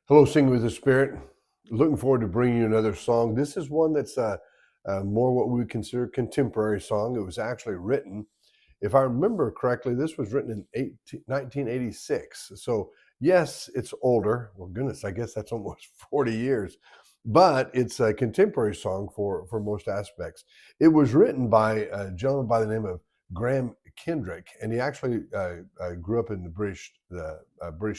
Hello, Sing with the Spirit. Looking forward to bringing you another song. This is one that's more what we would consider contemporary song. It was actually written, if I remember correctly, this was written in 1986. So yes, it's older. Well, goodness, I guess that's almost 40 years. But it's a contemporary song for most aspects. It was written by a gentleman by the name of Graham Kendrick, and he actually grew up in the British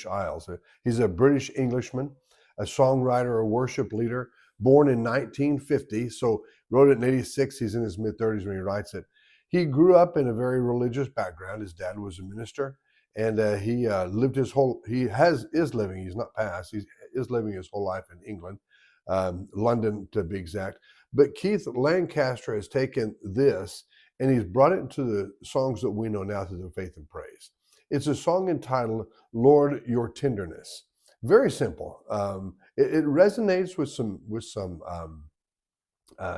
Isles. He's a British Englishman, a songwriter, a worship leader, born in 1950. So wrote it in 86. He's in his mid 30s when he writes it. He grew up in a very religious background. His dad was a minister, and he lived his whole. Is living. He's not passed. He is living his whole life in England, London to be exact. But Keith Lancaster has taken this and he's brought it into the songs that we know now through the faith and praise. It's a song entitled "Lord, Your Tenderness." Very simple. It resonates with some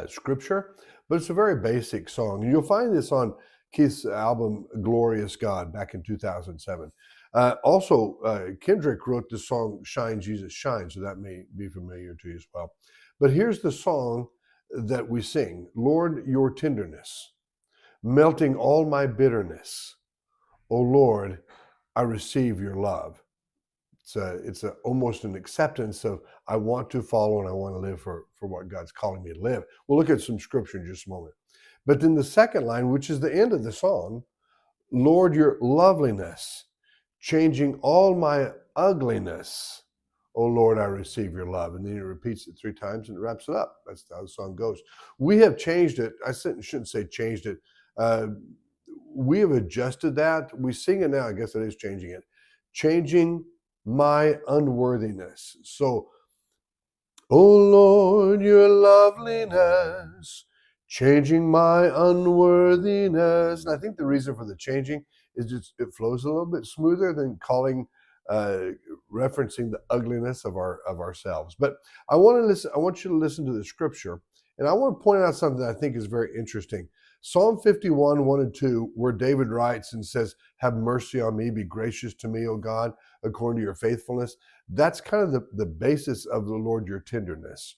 scripture, but it's a very basic song. You'll find this on Keith's album "Glorious God" back in 2007. Kendrick wrote the song "Shine, Jesus, Shine," so that may be familiar to you as well. But here's the song that we sing: "Lord, Your Tenderness, melting all my bitterness. O Lord, I receive your love." It's almost an acceptance of I want to follow and I want to live for what God's calling me to live. We'll look at some scripture in just a moment. But then the second line, which is the end of the song, "Lord, your loveliness, changing all my ugliness. Oh Lord, I receive your love." And then he repeats it 3 times and it wraps it up. That's how the song goes. We have changed it. I shouldn't say changed it. Uh, we have adjusted that. We sing it now. I guess it is changing it. Changing my unworthiness. So, oh Lord, your loveliness, changing my unworthiness. And I think the reason for the changing is just it flows a little bit smoother than uh, referencing the ugliness of ourselves. But I want to listen. I want you to listen to the scripture, and I want to point out something that I think is very interesting. Psalm 51, 1 and 2, where David writes and says, "Have mercy on me, be gracious to me, O God, according to your faithfulness." That's kind of the basis of the Lord, your tenderness.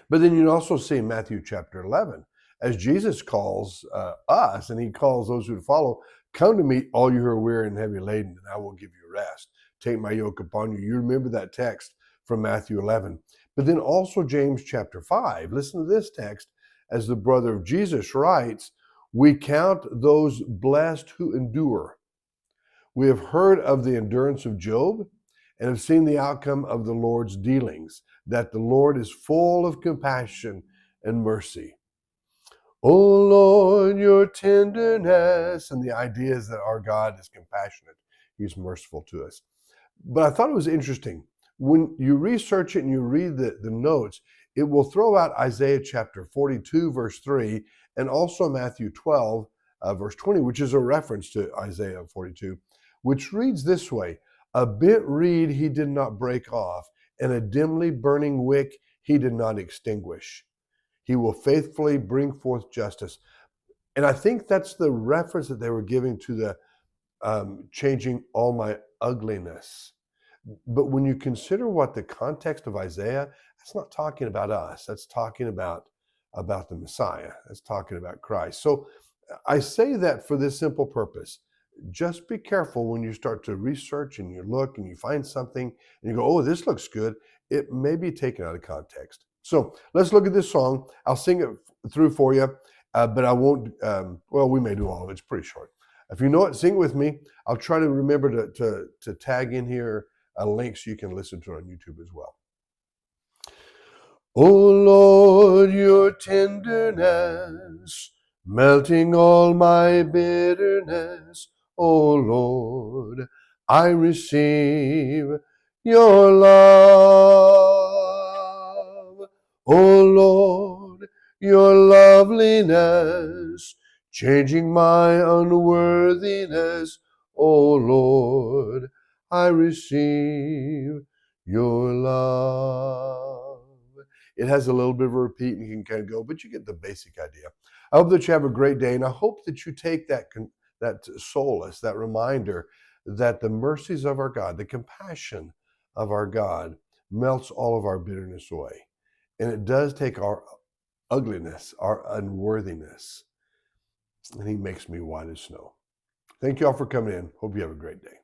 But then you also see in Matthew chapter 11, as Jesus calls us, and he calls those who follow, "Come to me, all you who are weary and heavy laden, and I will give you rest. Take my yoke upon you." You remember that text from Matthew 11. But then also James chapter 5. Listen to this text as the brother of Jesus writes, "We count those blessed who endure. We have heard of the endurance of Job and have seen the outcome of the Lord's dealings, that the Lord is full of compassion and mercy." Oh Lord, your tenderness. And the idea is that our God is compassionate. He's merciful to us. But I thought it was interesting. When you research it and you read the notes, it will throw out Isaiah chapter 42, verse 3, and also Matthew 12, verse 20, which is a reference to Isaiah 42, which reads this way: "A bent reed he did not break off, and a dimly burning wick he did not extinguish. He will faithfully bring forth justice." And I think that's the reference that they were giving to the changing all my ugliness. But when you consider what the context of Isaiah, that's not talking about us. That's talking about the Messiah. That's talking about Christ. So I say that for this simple purpose. Just be careful when you start to research and you look and you find something and you go, "Oh, this looks good." It may be taken out of context. So let's look at this song. I'll sing it through for you, but I won't. Well, we may do all of it. It's pretty short. If you know it, sing with me. I'll try to remember to tag in here a link so you can listen to it on YouTube as well. Oh Lord, your tenderness, melting all my bitterness. Oh Lord, I receive your love. Oh Lord, your loveliness, changing my unworthiness. Oh Lord, I receive your love. It has a little bit of a repeat and you can kind of go, but you get the basic idea. I hope that you have a great day, and I hope that you take that solace, that reminder that the mercies of our God, the compassion of our God melts all of our bitterness away. And it does take our ugliness, our unworthiness, and he makes me white as snow. Thank you all for coming in. Hope you have a great day.